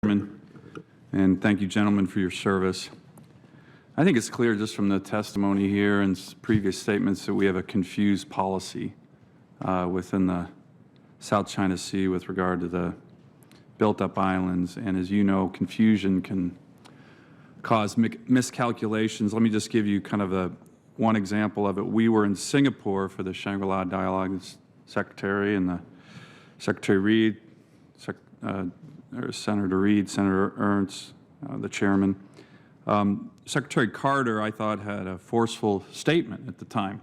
Chairman, and thank you, gentlemen, for your service. I think it's clear just from the testimony here and previous statements that we have a confused policy within the South China Sea with regard to the built-up islands. And as you know, confusion can cause miscalculations. Let me just give you kind of one example of it. We were in Singapore for the Shangri-La Dialogue, the Secretary and the Secretary Reid, Senator Reid, Senator Ernst, the chairman. Secretary Carter, I thought, had a forceful statement at the time.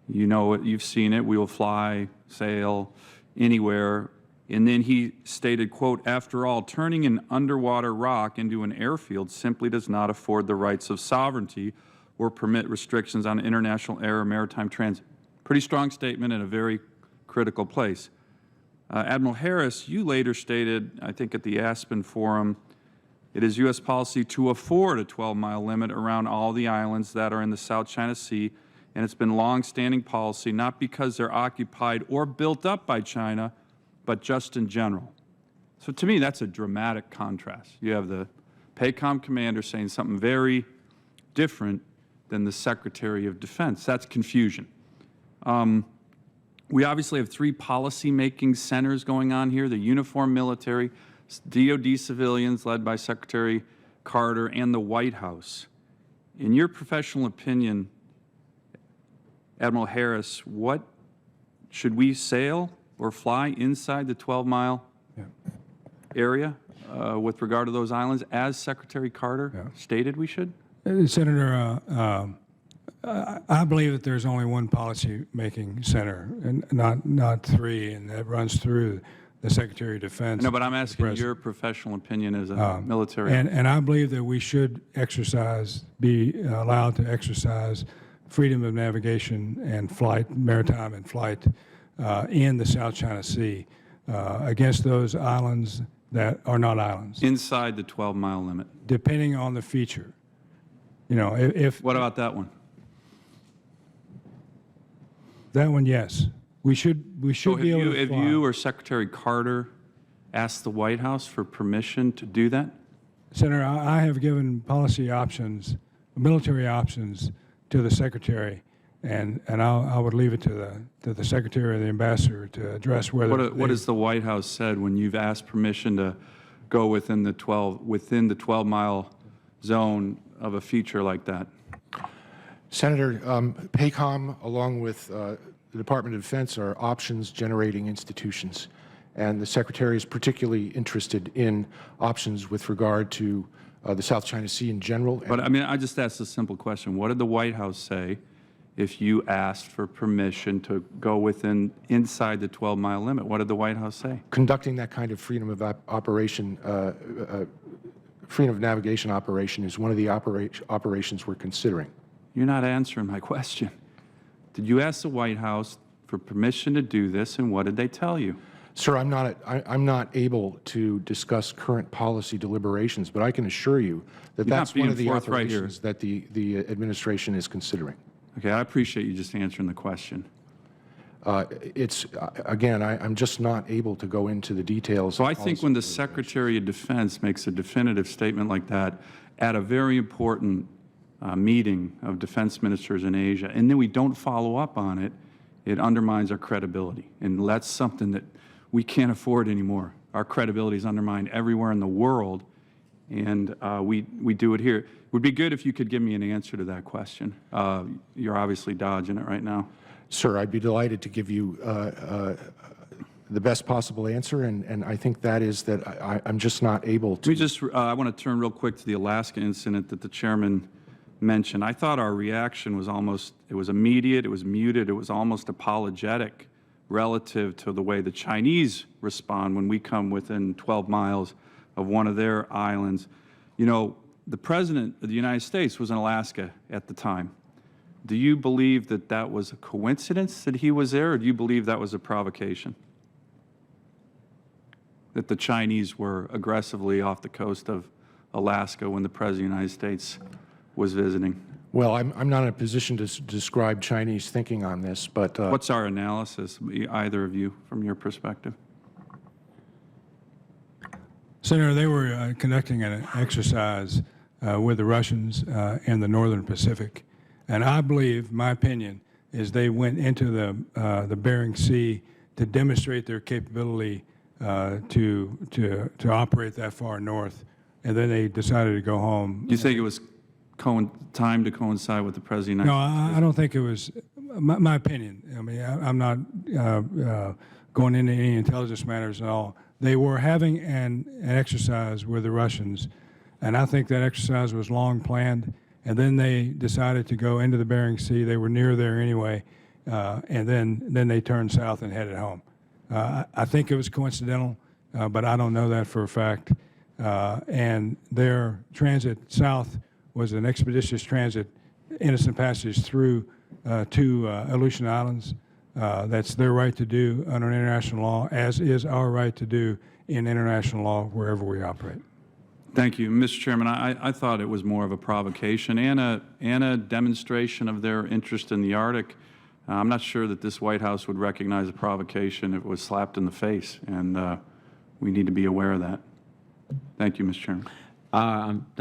You know it, you've seen it, we will fly, sail, anywhere. And then he stated, quote, "After all, turning an underwater rock into an airfield simply does not afford the rights of sovereignty or permit restrictions on international air or maritime transit." Pretty strong statement in a very critical place. Admiral Harris, you later stated, I think at the Aspen Forum, it is U.S. policy to afford a 12-mile limit around all the islands that are in the South China Sea, and it's been long-standing policy, not because they're occupied or built up by China, but just in general. So to me, that's a dramatic contrast. You have the PACOM commander saying something very different than the Secretary of Defense. That's confusion. We obviously have three policy-making centers going on here: the uniformed military, DoD civilians led by Secretary Carter, and the White House. In your professional opinion, Admiral Harris, what should we sail or fly inside the 12-mile area with regard to those islands, as Secretary Carter stated we should? Senator, I believe that there's only one policy-making center, and not three, and that runs through the Secretary of Defense. No, but I'm asking your professional opinion as a military. And I believe that we should be allowed to exercise freedom of navigation and flight, maritime and flight, in the South China Sea against those islands that are not islands. Inside the 12-mile limit. Depending on the feature. You know, if what about that one? That one, yes. We should So be able to fly. Have you or Secretary Carter asked the White House for permission to do that? Senator, I have given policy options, military options, to the Secretary, and I would leave it to the Secretary or the Ambassador to address whether. What has the White House said when you've asked permission to go within the 12-mile zone of a feature like that? Senator, PACOM, along with the Department of Defense, are options-generating institutions, and the Secretary is particularly interested in options with regard to the South China Sea in general. But I mean, I just asked a simple question. What did the White House say if you asked for permission to go inside the 12-mile limit? What did the White House say? Conducting that kind of freedom of operation, freedom of navigation operation, is one of the operations we're considering. You're not answering my question. Did you ask the White House for permission to do this, and what did they tell you? Sir, I'm not able to discuss current policy deliberations, but I can assure you that that's one of the operations that the administration is considering. Okay, I appreciate you just answering the question. Again, I'm just not able to go into the details. So I think when the Secretary of Defense makes a definitive statement like that at a very important meeting of defense ministers in Asia, and then we don't follow up on it, it undermines our credibility. And that's something that we can't afford anymore. Our credibility is undermined everywhere in the world, and we do it here. It would be good if you could give me an answer to that question. You're obviously dodging it right now. Sir, I'd be delighted to give you the best possible answer, and I think that is that I'm just not able to. I want to turn real quick to the Alaska incident that the Chairman mentioned. I thought our reaction was it was immediate, it was muted, it was almost apologetic relative to the way the Chinese respond when we come within 12 miles of one of their islands. You know, the President of the United States was in Alaska at the time. Do you believe that that was a coincidence that he was there, or do you believe that was a provocation? That the Chinese were aggressively off the coast of Alaska when the President of the United States was visiting? Well, I'm not in a position to describe Chinese thinking on this, but what's our analysis, either of you, from your perspective? Senator, they were conducting an exercise with the Russians in the northern Pacific, and I believe, my opinion, is they went into the Bering Sea to demonstrate their capability to operate that far north, and then they decided to go home. Do you think it was time to coincide with the President of the No, United States? I don't think it was, my opinion. I mean, I'm not going into any intelligence matters at all. They were having an exercise with the Russians, and I think that exercise was long planned, and then they decided to go into the Bering Sea. They were near there anyway, and then they turned south and headed home. I think it was coincidental, but I don't know that for a fact. And their transit south was an expeditious transit, innocent passage through two Aleutian Islands. That's their right to do under international law, as is our right to do in international law wherever we operate. Thank you. Mr. Chairman, I thought it was more of a provocation and a demonstration of their interest in the Arctic. I'm not sure that this White House would recognize a provocation if it was slapped in the face, and we need to be aware of that. Thank you, Mr. Chairman. Thank